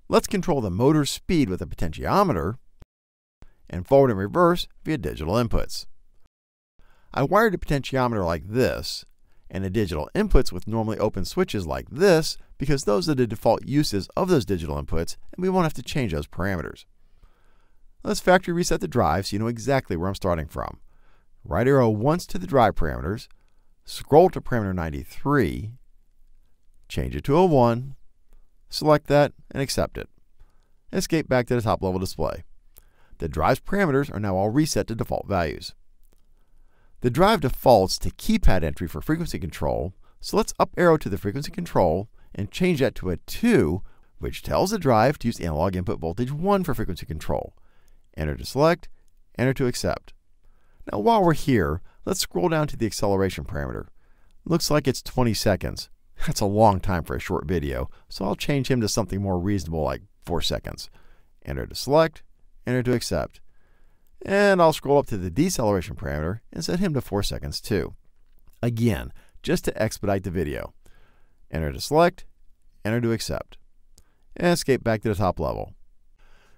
Let's control the motor's speed with a potentiometer and forward and reverse via digital inputs. I wired a potentiometer like this and the digital inputs with normally open switches like this because those are the default uses of those digital inputs and we won't have to change those parameters. Let's factory reset the drive so you know exactly where I'm starting from. Right arrow once to the drive parameters, scroll to parameter 93, change it to a 1, select that and accept it. Escape back to the top level display. The drive's parameters are now all reset to default values. The drive defaults to keypad entry for frequency control, so let's up arrow to the frequency control and change that to a 2, which tells the drive to use analog input voltage 1 for frequency control. Enter to select, enter to accept. Now while we're here, let's scroll down to the acceleration parameter. Looks like it's 20 seconds. That's a long time for a short video, so I'll change him to something more reasonable like 4 seconds. Enter to select, enter to accept. And I'll scroll up to the deceleration parameter and set him to 4 seconds too. Again, just to expedite the video. Enter to select, enter to accept. And escape back to the top level.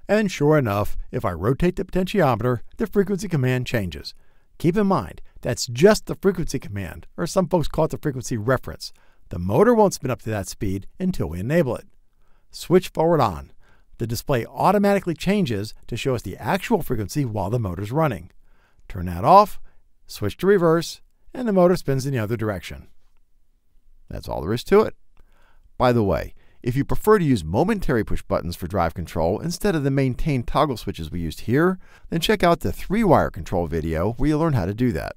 And sure enough, if I rotate the potentiometer, the frequency command changes. Keep in mind, that's just the frequency command, or some folks call it the frequency reference. The motor won't spin up to that speed until we enable it. Switch forward on. The display automatically changes to show us the actual frequency while the motor's running. Turn that off, switch to reverse, and the motor spins in the other direction. That's all there is to it. By the way, if you prefer to use momentary push buttons for drive control instead of the maintain toggle switches we used here, then check out the 3-wire control video where you'll learn how to do that.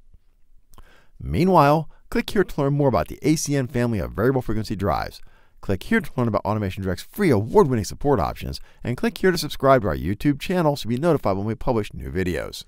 Meanwhile, click here to learn more about the ACN family of variable frequency drives. Click here to learn about Automation Direct's free award-winning support options, and click here to subscribe to our YouTube channel so you'll be notified when we publish new videos.